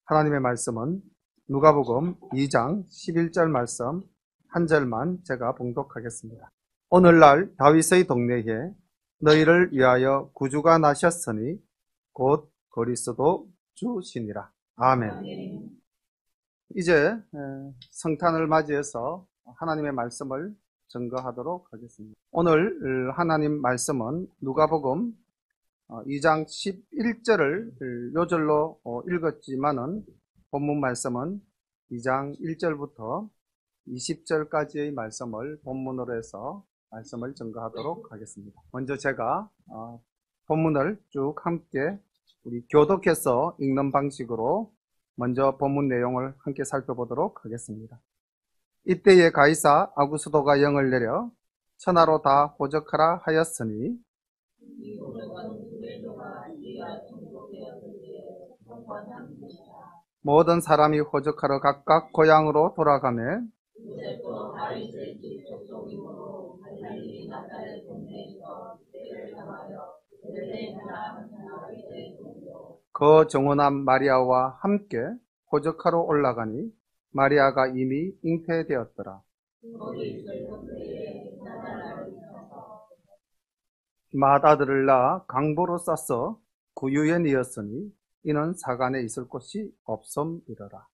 하나님의 말씀은 누가복음 2장 11절 말씀 한 절만 제가 봉독하겠습니다. 오늘날 다윗의 동네에 너희를 위하여 구주가 나셨으니 곧 그리스도 주시니라. 아멘. 이제 성탄을 맞이해서 하나님의 말씀을 증거하도록 하겠습니다. 오늘 하나님 말씀은 누가복음 2장 11절을 요절로 읽었지만은 본문 말씀은 2장 1절부터 20절까지의 말씀을 본문으로 해서 말씀을 증거하도록 하겠습니다. 먼저 제가 본문을 쭉 함께 우리 교독해서 읽는 방식으로 먼저 본문 내용을 함께 살펴보도록 하겠습니다. 이때에 가이사 아구스도가 영을 내려 천하로 다 호적하라 하였으니 모든 사람이 호적하러 각각 고향으로 돌아가매 그 정혼한 마리아와 함께 호적하러 올라가니 마리아가 이미 잉태되었더라. 맏아들을 낳아 강보로 싸서 구유엔이었으니 이는 사간에 있을 곳이 없음이러라.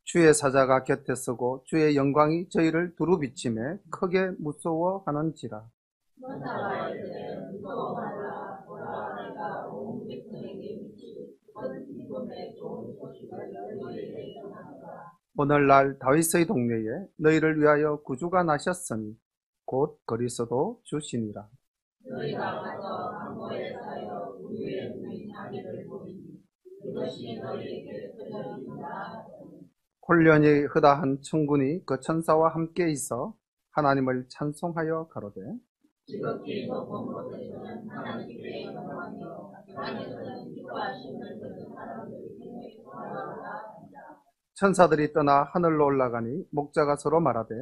주의 사자가 곁에 서고 주의 영광이 저희를 두루 비치매 크게 무서워하는지라. 오늘날 다윗의 동네에 너희를 위하여 구주가 나셨으니 곧 그리스도 주시니라. 너희가 가서 강보에 사여 구유에 누인 자기를 보리니 이것이 너희에게 그려진다. 혼련이 흐다한 천군이 그 천사와 함께 있어 하나님을 찬송하여 가로되 지극히 높은 곳에서는 하나님께 영광이요 땅에서는 기뻐하시는 그 사람들에게 영광이라. 천사들이 떠나 하늘로 올라가니 목자가 서로 말하되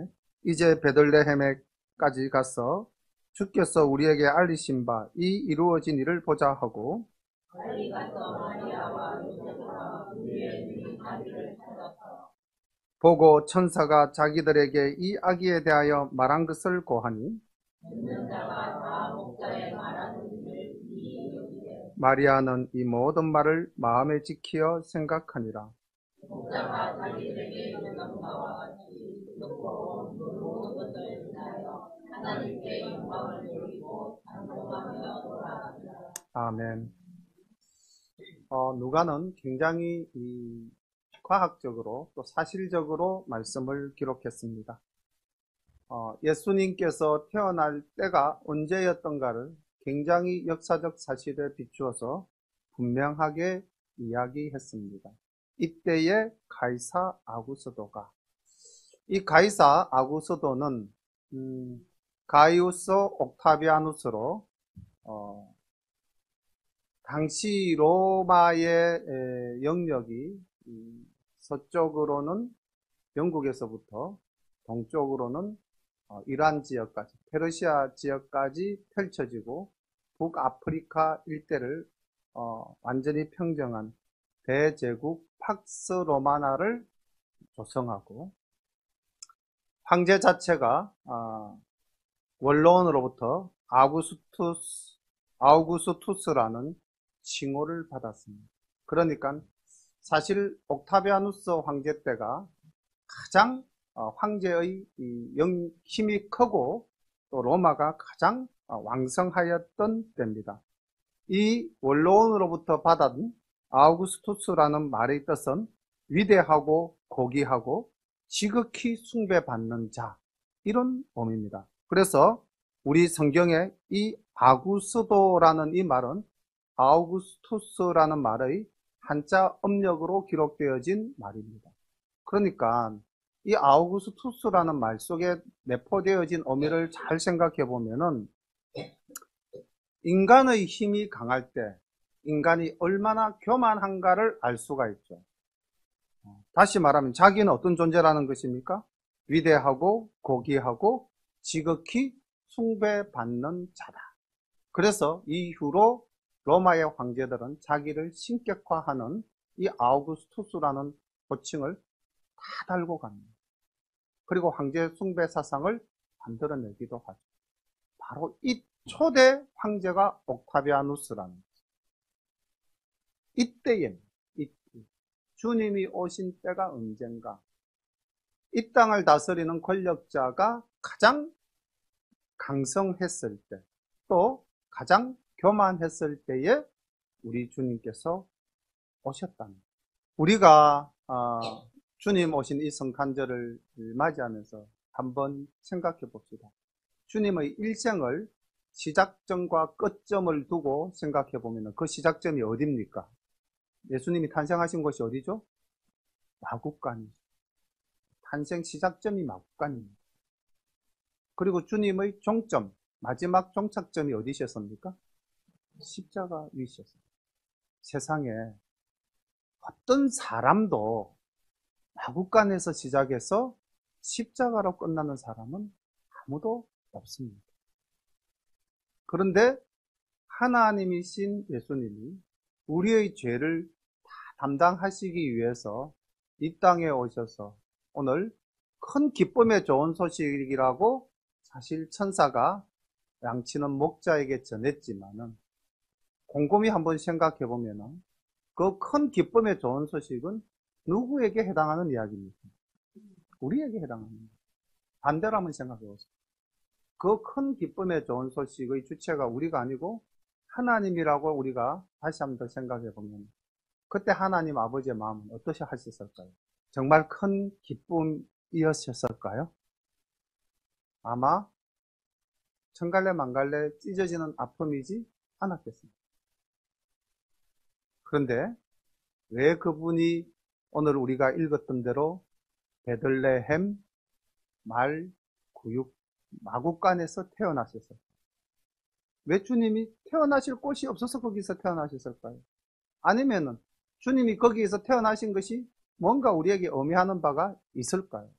이제 베들레헴에까지 가서 주께서 우리에게 알리신 바 이 이루어진 일을 보자 하고 빨리 가서 마리아와 요셉과 그의 누이 자기를 찾아서 보고 천사가 자기들에게 이 아기에 대하여 말한 것을 고하니 듣는 자가 다 목자의 말하는 일을 이루되 마리아는 이 모든 말을 마음에 지키어 생각하니라. 목자가 자기들에게 이르는 바와 같이 듣고 모든 것을 인하여 하나님께 영광을 돌리고 찬송하며 돌아가니라. 아멘. 누가는 굉장히 과학적으로 또 사실적으로 말씀을 기록했습니다. 예수님께서 태어날 때가 언제였던가를 굉장히 역사적 사실에 비추어서 분명하게 이야기했습니다. 이때의 가이사 아구스도가, 이 가이사 아구스도는 가이우스 옥타비아누스로 당시 로마의 영역이 서쪽으로는 영국에서부터 동쪽으로는 이란 지역까지, 페르시아 지역까지 펼쳐지고 북아프리카 일대를 완전히 평정한 대제국 팍스 로마나를 조성하고 황제 자체가 원로원으로부터 아우구스투스라는 칭호를 받았습니다. 그러니까 사실 옥타비아누스 황제 때가 가장 황제의 힘이 크고 또 로마가 가장 왕성하였던 때입니다. 이 원로원으로부터 받은 아우구스투스라는 말의 뜻은 위대하고 고귀하고 지극히 숭배받는 자, 이런 의미입니다. 그래서 우리 성경에 이 아구스도라는 이 말은 아우구스투스라는 말의 한자 음력으로 기록되어진 말입니다. 그러니까 이 아우구스투스라는 말 속에 내포되어진 의미를 잘 생각해 보면은 인간의 힘이 강할 때 인간이 얼마나 교만한가를 알 수가 있죠. 다시 말하면 자기는 어떤 존재라는 것입니까? 위대하고 고귀하고 지극히 숭배받는 자다. 그래서 이후로 로마의 황제들은 자기를 신격화하는 이 아우구스투스라는 호칭을 다 달고 갑니다. 그리고 황제 숭배 사상을 만들어내기도 하죠. 바로 이 초대 황제가 옥타비아누스라는 거죠. 이때에 주님이 오신 때가 언젠가 이 땅을 다스리는 권력자가 가장 강성했을 때, 또 가장 교만했을 때에 우리 주님께서 오셨다는 거예요. 우리가 주님 오신 이 성탄절을 맞이하면서 한번 생각해 봅시다. 주님의 일생을 시작점과 끝점을 두고 생각해 보면 그 시작점이 어디입니까? 예수님이 탄생하신 곳이 어디죠? 마국간이죠. 탄생 시작점이 마국간입니다. 그리고 주님의 종점, 마지막 종착점이 어디셨습니까? 십자가 위셨습니다. 세상에 어떤 사람도 마국간에서 시작해서 십자가로 끝나는 사람은 아무도 없습니다. 그런데 하나님이신 예수님이 우리의 죄를 다 담당하시기 위해서 이 땅에 오셔서 오늘 큰 기쁨의 좋은 소식이라고 사실 천사가 양치는 목자에게 전했지만은 곰곰이 한번 생각해 보면은 그 큰 기쁨의 좋은 소식은 누구에게 해당하는 이야기입니까? 우리에게 해당합니다. 반대로 한번 생각해 보세요. 그 큰 기쁨의 좋은 소식의 주체가 우리가 아니고 하나님이라고 우리가 다시 한번 더 생각해 보면 그때 하나님 아버지의 마음은 어떠시 하셨을까요? 정말 큰 기쁨이었을까요? 아마 천갈래 만갈래 찢어지는 아픔이지 않았겠습니다. 그런데 왜 그분이 오늘 우리가 읽었던 대로 베들레헴 말 구육 마국간에서 태어나셨을까요? 왜 주님이 태어나실 곳이 없어서 거기서 태어나셨을까요? 아니면은 주님이 거기에서 태어나신 것이 뭔가 우리에게 의미하는 바가 있을까요?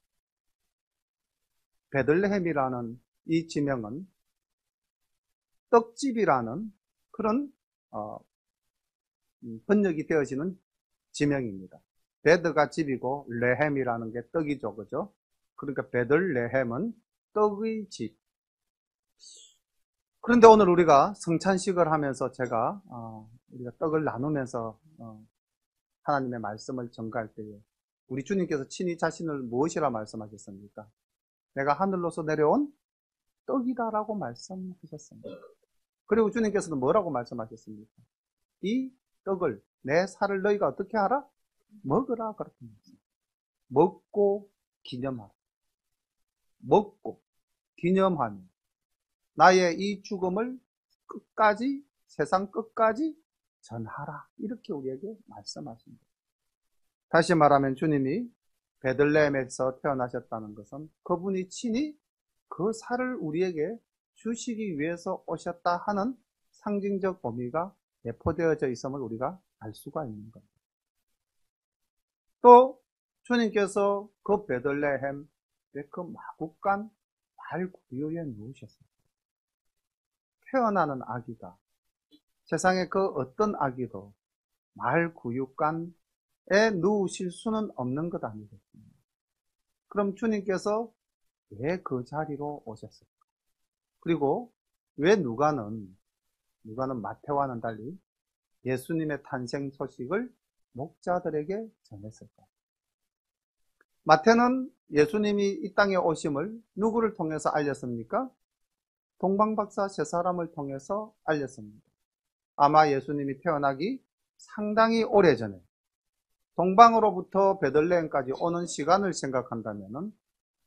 베들레헴이라는 이 지명은 떡집이라는 그런 번역이 되어지는 지명입니다. 베드가 집이고 레헴이라는 게 떡이죠, 그죠? 그러니까 베들레헴은 떡의 집. 그런데 오늘 우리가 성찬식을 하면서 제가 우리가 떡을 나누면서 하나님의 말씀을 전가할 때에 우리 주님께서 친히 자신을 무엇이라 말씀하셨습니까? 내가 하늘로서 내려온 떡이다라고 말씀하셨습니다. 그리고 주님께서는 뭐라고 말씀하셨습니까? 이 떡을 내 살을 너희가 어떻게 하라? 먹으라 그렇게 말씀합니다. 먹고 기념하라. 먹고 기념하며 나의 이 죽음을 끝까지 세상 끝까지 전하라 이렇게 우리에게 말씀하십니다. 다시 말하면 주님이 베들레헴에서 태어나셨다는 것은 그분이 친히 그 살을 우리에게 주시기 위해서 오셨다 하는 상징적 의미가 내포되어져 있음을 우리가 알 수가 있는 겁니다. 또 주님께서 그 베들레헴 그 마국간 말 구유에 누우셨습니다. 태어나는 아기가 세상에 그 어떤 아기도 말 구육간에 누우실 수는 없는 것 아니겠습니까? 그럼 주님께서 왜 그 자리로 오셨을까? 그리고 왜 누가는 마태와는 달리 예수님의 탄생 소식을 목자들에게 전했을까? 마태는 예수님이 이 땅에 오심을 누구를 통해서 알렸습니까? 동방박사 세 사람을 통해서 알렸습니다. 아마 예수님이 태어나기 상당히 오래전에 동방으로부터 베들레헴까지 오는 시간을 생각한다면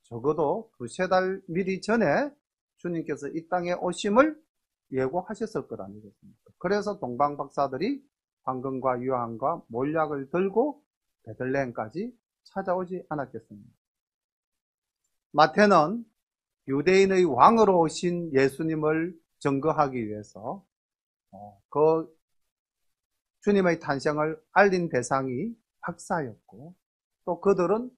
적어도 두세 달 미리 전에 주님께서 이 땅에 오심을 예고하셨을 것 아니겠습니까? 그래서 동방박사들이 황금과 유황과 몰약을 들고 베들레헴까지 찾아오지 않았겠습니까? 마태는 유대인의 왕으로 오신 예수님을 증거하기 위해서 그 주님의 탄생을 알린 대상이 박사였고 또 그들은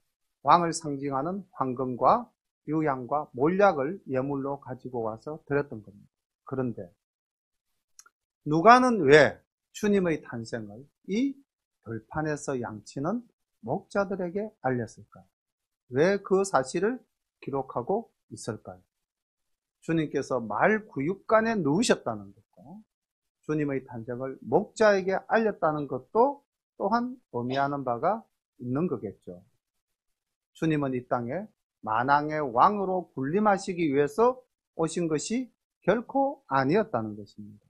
왕을 상징하는 황금과 유향과 몰약을 예물로 가지고 와서 드렸던 겁니다. 그런데 누가는 왜 주님의 탄생을 이 들판에서 양치는 목자들에게 알렸을까요? 왜 그 사실을 기록하고 있을까요? 주님께서 말 구육간에 누우셨다는 것과 주님의 탄생을 목자에게 알렸다는 것도 또한 의미하는 바가 있는 거겠죠. 주님은 이 땅에 만왕의 왕으로 군림하시기 위해서 오신 것이 결코 아니었다는 것입니다.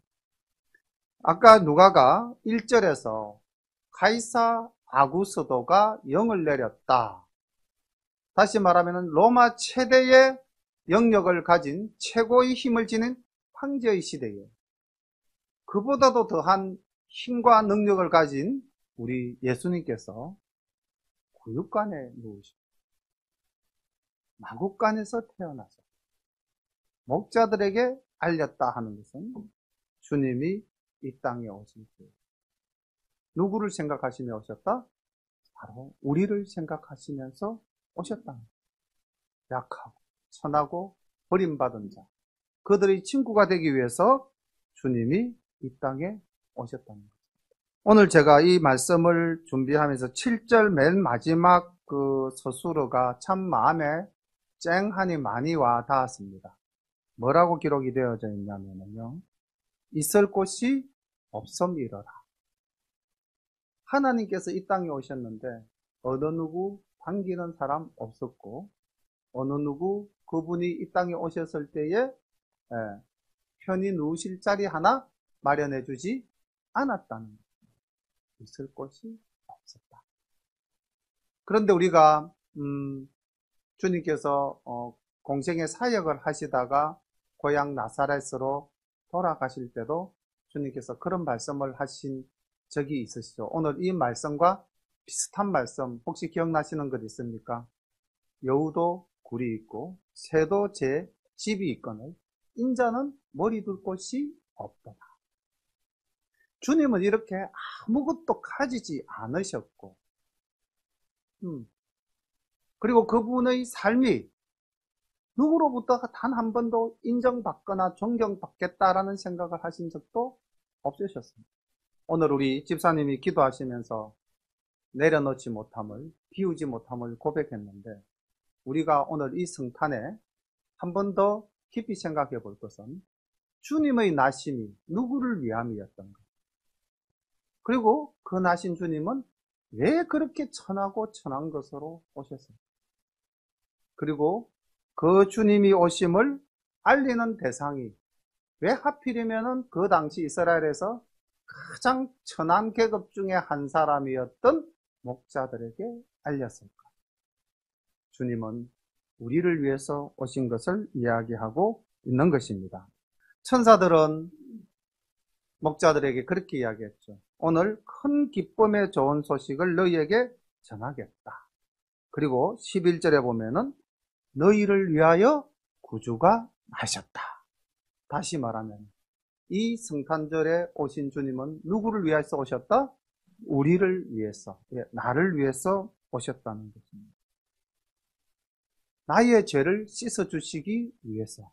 아까 누가가 1절에서 카이사 아구스도가 영을 내렸다. 다시 말하면 로마 최대의 영역을 가진 최고의 힘을 지닌 황제의 시대에 그보다도 더한 힘과 능력을 가진 우리 예수님께서 구육간에 누우시고 마국간에서 태어나서 목자들에게 알렸다 하는 것은 주님이 이 땅에 오실 때 누구를 생각하시며 오셨다? 바로 우리를 생각하시면서 오셨다. 약하고 천하고 버림받은 자, 그들의 친구가 되기 위해서 주님이 이 땅에 오셨다는 것입니다. 오늘 제가 이 말씀을 준비하면서 7절 맨 마지막 그 서술어가 참 마음에 쨍하니 많이 와 닿았습니다. 뭐라고 기록이 되어져 있냐면요, 있을 곳이 없음이러라. 하나님께서 이 땅에 오셨는데 어느 누구 반기는 사람 없었고, 어느 누구 그분이 이 땅에 오셨을 때에 편히 누우실 자리 하나 마련해 주지 않았다는 것. 있을 곳이 없었다. 그런데 우리가 주님께서 공생의 사역을 하시다가 고향 나사렛으로 돌아가실 때도 주님께서 그런 말씀을 하신 적이 있으시죠. 오늘 이 말씀과 비슷한 말씀 혹시 기억나시는 것 있습니까? 여우도 굴이 있고 새도 제 집이 있거늘 인자는 머리 둘 곳이 없도다. 주님은 이렇게 아무것도 가지지 않으셨고, 그리고 그분의 삶이 누구로부터 단 한 번도 인정받거나 존경받겠다라는 생각을 하신 적도 없으셨습니다. 오늘 우리 집사님이 기도하시면서 내려놓지 못함을, 비우지 못함을 고백했는데, 우리가 오늘 이 성탄에 한 번 더 깊이 생각해 볼 것은 주님의 나심이 누구를 위함이었던가, 그리고 그 나신 주님은 왜 그렇게 천하고 천한 것으로 오셨을까? 그리고 그 주님이 오심을 알리는 대상이 왜 하필이면 그 당시 이스라엘에서 가장 천한 계급 중에 한 사람이었던 목자들에게 알렸을까? 주님은 우리를 위해서 오신 것을 이야기하고 있는 것입니다. 천사들은 목자들에게 그렇게 이야기했죠. 오늘 큰 기쁨의 좋은 소식을 너희에게 전하겠다. 그리고 11절에 보면은 너희를 위하여 구주가 나셨다. 다시 말하면 이 성탄절에 오신 주님은 누구를 위해서 오셨다? 우리를 위해서, 나를 위해서 오셨다는 것입니다. 나의 죄를 씻어주시기 위해서,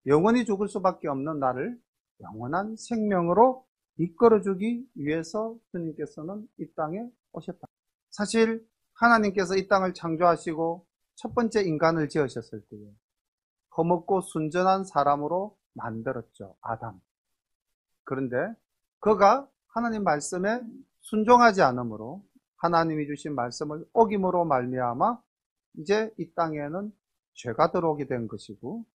영원히 죽을 수밖에 없는 나를 영원한 생명으로 이끌어주기 위해서 주님께서는 이 땅에 오셨다. 사실 하나님께서 이 땅을 창조하시고 첫 번째 인간을 지으셨을 때에 험없고 순전한 사람으로 만들었죠. 아담. 그런데 그가 하나님 말씀에 순종하지 않으므로 하나님이 주신 말씀을 어김으로 말미암아 이제 이 땅에는 죄가 들어오게 된 것이고,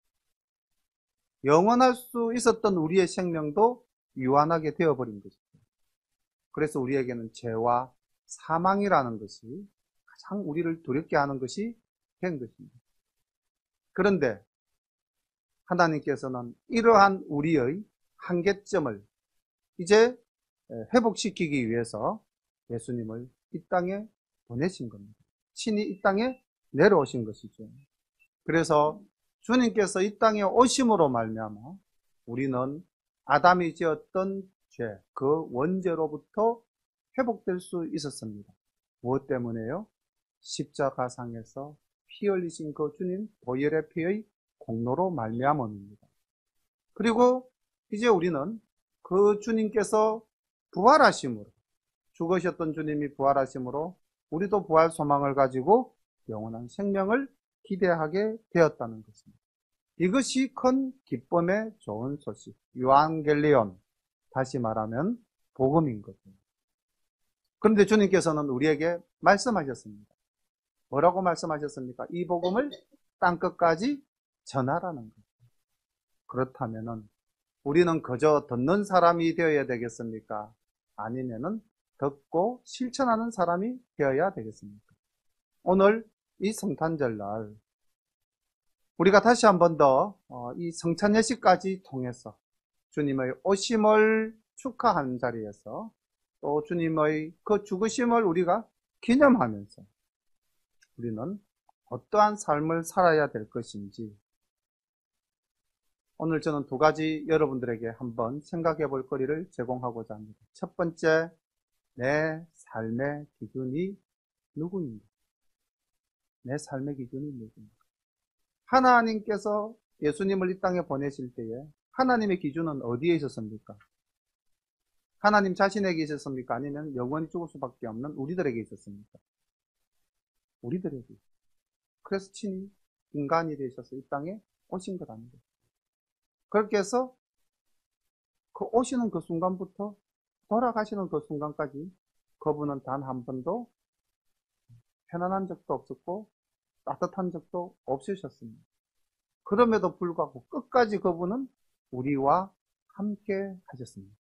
영원할 수 있었던 우리의 생명도 유한하게 되어버린 것이죠. 그래서 우리에게는 죄와 사망이라는 것이 가장 우리를 두렵게 하는 것이 된 것입니다. 그런데 하나님께서는 이러한 우리의 한계점을 이제 회복시키기 위해서 예수님을 이 땅에 보내신 겁니다. 친히 이 땅에 내려오신 것이죠. 그래서 주님께서 이 땅에 오심으로 말미암아 우리는 아담이 지었던 죄, 그 원죄로부터 회복될 수 있었습니다. 무엇 때문에요? 십자가상에서 피 흘리신 그 주님 보혈의 피의 공로로 말미암음입니다. 그리고 이제 우리는 그 주님께서 부활하심으로, 죽으셨던 주님이 부활하심으로 우리도 부활 소망을 가지고 영원한 생명을 기대하게 되었다는 것입니다. 이것이 큰 기쁨의 좋은 소식, 유앙겔리온, 다시 말하면 복음인 거죠. 그런데 주님께서는 우리에게 말씀하셨습니다. 뭐라고 말씀하셨습니까? 이 복음을 땅끝까지 전하라는 거죠. 그렇다면은 우리는 그저 듣는 사람이 되어야 되겠습니까? 아니면은 듣고 실천하는 사람이 되어야 되겠습니까? 오늘 이 성탄절날 우리가 다시 한 번 더 이 성찬 예식까지 통해서 주님의 오심을 축하하는 자리에서 또 주님의 그 죽으심을 우리가 기념하면서 우리는 어떠한 삶을 살아야 될 것인지 오늘 저는 두 가지 여러분들에게 한번 생각해 볼 거리를 제공하고자 합니다. 첫 번째, 내 삶의 기준이 누구인가? 내 삶의 기준이 누구인가? 하나님께서 예수님을 이 땅에 보내실 때에 하나님의 기준은 어디에 있었습니까? 하나님 자신에게 있었습니까? 아니면 영원히 죽을 수밖에 없는 우리들에게 있었습니까? 우리들에게. 그래서 친히 인간이 되셔서 이 땅에 오신 것 아닙니까? 그렇게 해서 그 오시는 그 순간부터 돌아가시는 그 순간까지 그분은 단 한 번도 편안한 적도 없었고 따뜻한 적도 없으셨습니다. 그럼에도 불구하고 끝까지 그분은 우리와 함께 하셨습니다.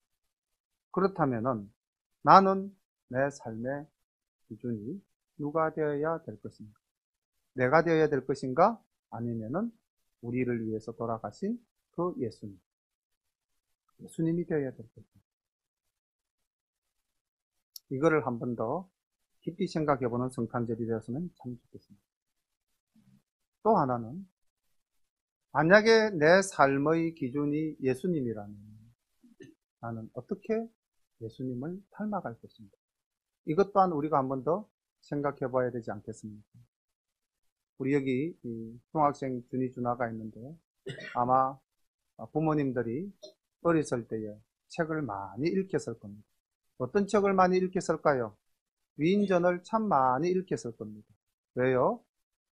그렇다면은 나는 내 삶의 기준이 누가 되어야 될 것인가? 내가 되어야 될 것인가? 아니면은 우리를 위해서 돌아가신 그 예수님이 되어야 될 것인가? 이거를 한 번 더 깊이 생각해보는 성탄절이 되었으면 참 좋겠습니다. 또 하나는 만약에 내 삶의 기준이 예수님이라면 나는 어떻게 예수님을 닮아갈 것인가? 이것 또한 우리가 한 번 더 생각해 봐야 되지 않겠습니까? 우리 여기 중학생 준이 준아가 있는데 아마 부모님들이 어렸을 때에 책을 많이 읽혔을 겁니다. 어떤 책을 많이 읽혔을까요? 위인전을 참 많이 읽혔을 겁니다. 왜요?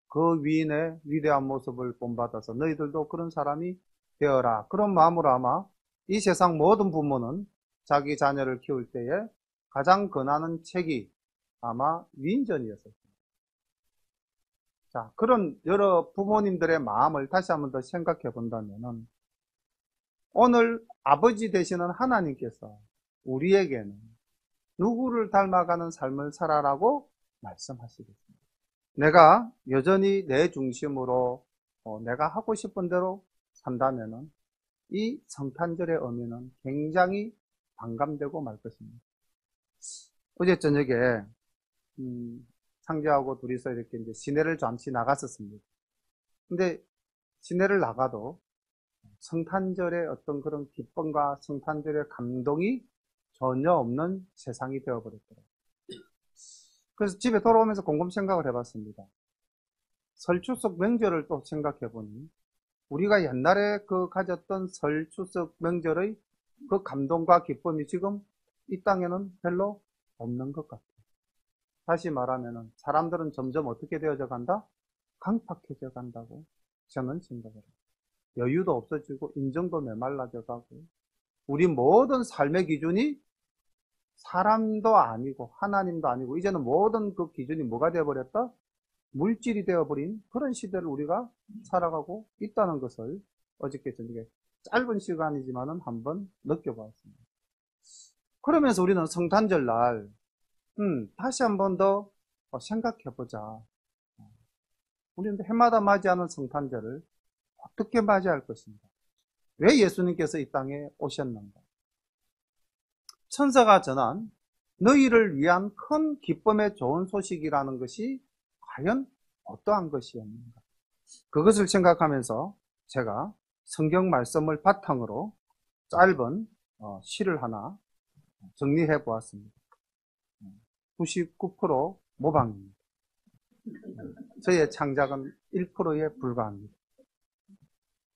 그 위인의 위대한 모습을 본받아서 너희들도 그런 사람이 되어라. 그런 마음으로 아마 이 세상 모든 부모는 자기 자녀를 키울 때에 가장 권하는 책이 아마 위인전이었을 겁니다. 자, 그런 여러 부모님들의 마음을 다시 한번 더 생각해 본다면은 오늘 아버지 되시는 하나님께서 우리에게는 누구를 닮아가는 삶을 살아라고 말씀하시겠습니다. 내가 여전히 내 중심으로 내가 하고 싶은 대로 산다면은 이 성탄절의 의미는 굉장히 반감되고 말 것입니다. 어제 저녁에 상제하고 둘이서 이렇게 이제 시내를 잠시 나갔었습니다. 근데 시내를 나가도 성탄절의 어떤 그런 기쁨과 성탄절의 감동이 전혀 없는 세상이 되어버렸더라고요. 그래서 집에 돌아오면서 곰곰 생각을 해봤습니다. 설 추석 명절을 또 생각해보니 우리가 옛날에 그 가졌던 설 추석 명절의 그 감동과 기쁨이 지금 이 땅에는 별로 없는 것 같아요. 다시 말하면은 사람들은 점점 어떻게 되어져 간다? 강팍해져 간다고 저는 생각을 해요. 여유도 없어지고 인정도 메말라져 가고 우리 모든 삶의 기준이 사람도 아니고 하나님도 아니고 이제는 모든 그 기준이 뭐가 되어버렸다? 물질이 되어버린 그런 시대를 우리가 살아가고 있다는 것을 어저께 저녁에 짧은 시간이지만은 한번 느껴보았습니다. 그러면서 우리는 성탄절 날 다시 한 번 더 생각해보자. 우리는 해마다 맞이하는 성탄절을 어떻게 맞이할 것인가? 왜 예수님께서 이 땅에 오셨는가? 천사가 전한 너희를 위한 큰 기쁨의 좋은 소식이라는 것이 과연 어떠한 것이었는가? 그것을 생각하면서 제가 성경 말씀을 바탕으로 짧은 시를 하나 정리해 보았습니다. 99% 모방입니다. 저의 창작은 1%에 불과합니다.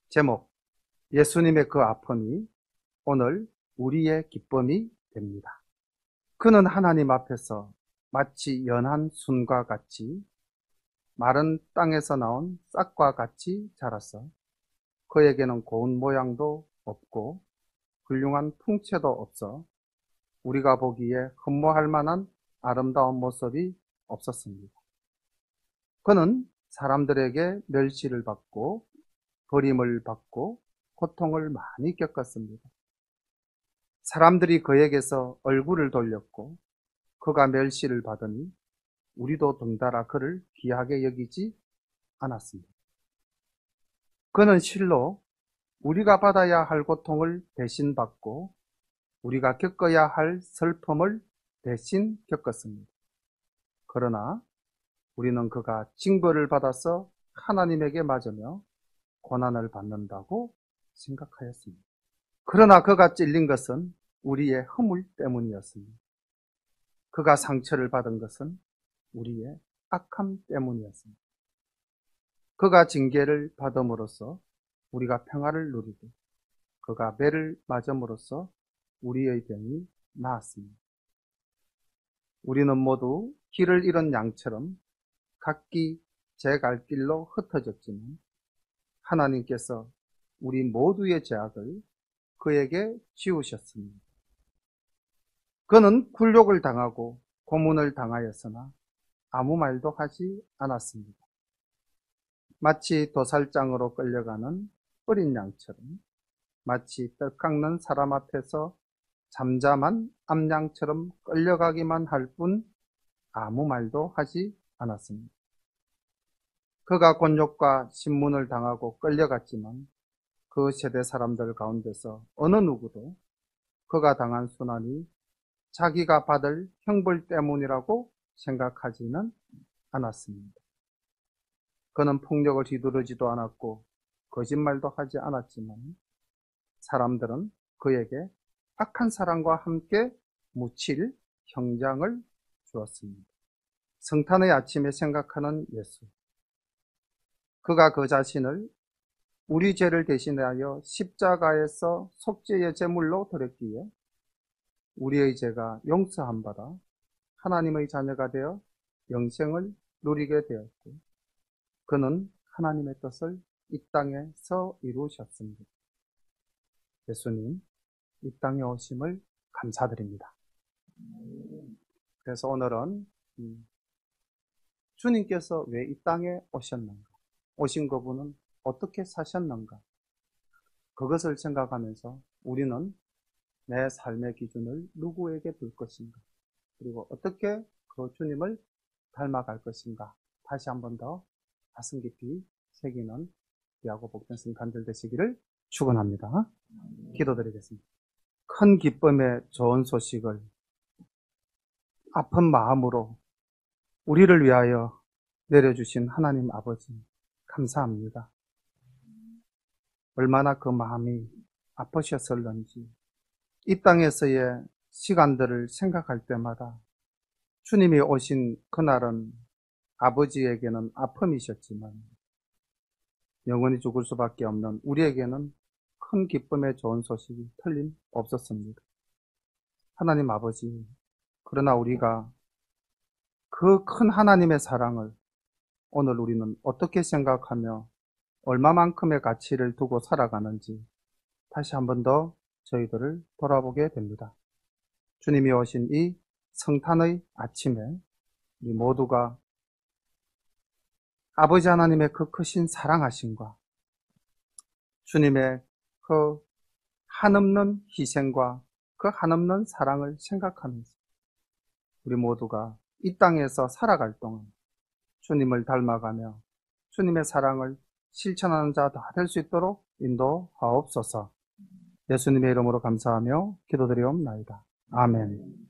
제목, 예수님의 그 아픔이 오늘 우리의 기쁨이 됩니다. 그는 하나님 앞에서 마치 연한 순과 같이 마른 땅에서 나온 싹과 같이 자라서 그에게는 고운 모양도 없고 훌륭한 풍채도 없어 우리가 보기에 흠모할 만한 아름다운 모습이 없었습니다. 그는 사람들에게 멸시를 받고 버림을 받고 고통을 많이 겪었습니다. 사람들이 그에게서 얼굴을 돌렸고 그가 멸시를 받으니 우리도 덩달아 그를 귀하게 여기지 않았습니다. 그는 실로 우리가 받아야 할 고통을 대신 받고 우리가 겪어야 할 슬픔을 대신 겪었습니다. 그러나 우리는 그가 징벌을 받아서 하나님에게 맞으며 고난을 받는다고 생각하였습니다. 그러나 그가 찔린 것은 우리의 허물 때문이었습니다. 그가 상처를 받은 것은 우리의 악함 때문이었습니다. 그가 징계를 받음으로써 우리가 평화를 누리고 그가 매를 맞음으로써 우리의 병이 나았습니다. 우리는 모두 길을 잃은 양처럼 각기 제 갈 길로 흩어졌지만 하나님께서 우리 모두의 죄악을 그에게 지우셨습니다. 그는 굴욕을 당하고 고문을 당하였으나 아무 말도 하지 않았습니다. 마치 도살장으로 끌려가는 어린 양처럼 마치 떡 깎는 사람 앞에서 잠잠한 암양처럼 끌려가기만 할 뿐 아무 말도 하지 않았습니다. 그가 곤욕과 신문을 당하고 끌려갔지만 그 세대 사람들 가운데서 어느 누구도 그가 당한 순환이 자기가 받을 형벌 때문이라고 생각하지는 않았습니다. 그는 폭력을 휘두르지도 않았고 거짓말도 하지 않았지만 사람들은 그에게 악한 사람과 함께 묻힐 형장을 주었습니다. 성탄의 아침에 생각하는 예수. 그가 그 자신을 우리 죄를 대신하여 십자가에서 속죄의 제물로 드렸기에 우리의 죄가 용서함 받아 하나님의 자녀가 되어 영생을 누리게 되었고 그는 하나님의 뜻을 이 땅에서 이루셨습니다. 예수님, 이 땅에 오심을 감사드립니다. 그래서 오늘은 주님께서 왜 이 땅에 오셨는가? 오신 그분은 어떻게 사셨는가? 그것을 생각하면서 우리는 내 삶의 기준을 누구에게 둘 것인가? 그리고 어떻게 그 주님을 닮아갈 것인가? 다시 한 번 더 가슴 깊이 새기는 귀하고 복된 순간들 되시기를 축원합니다. 기도드리겠습니다. 큰 기쁨의 좋은 소식을 아픈 마음으로 우리를 위하여 내려주신 하나님 아버지 감사합니다. 얼마나 그 마음이 아프셨을는지 이 땅에서의 시간들을 생각할 때마다 주님이 오신 그날은 아버지에게는 아픔이셨지만 영원히 죽을 수밖에 없는 우리에게는 큰 기쁨의 좋은 소식이 틀림없었습니다. 하나님 아버지, 그러나 우리가 그 큰 하나님의 사랑을 오늘 우리는 어떻게 생각하며 얼마만큼의 가치를 두고 살아가는지 다시 한 번 더 저희들을 돌아보게 됩니다. 주님이 오신 이 성탄의 아침에 우리 모두가 아버지 하나님의 그 크신 사랑하심과 주님의 그 한없는 희생과 그 한없는 사랑을 생각하면서 우리 모두가 이 땅에서 살아갈 동안 주님을 닮아가며 주님의 사랑을 실천하는 자 다 될 수 있도록 인도하옵소서. 예수님의 이름으로 감사하며 기도드리옵나이다. 아멘.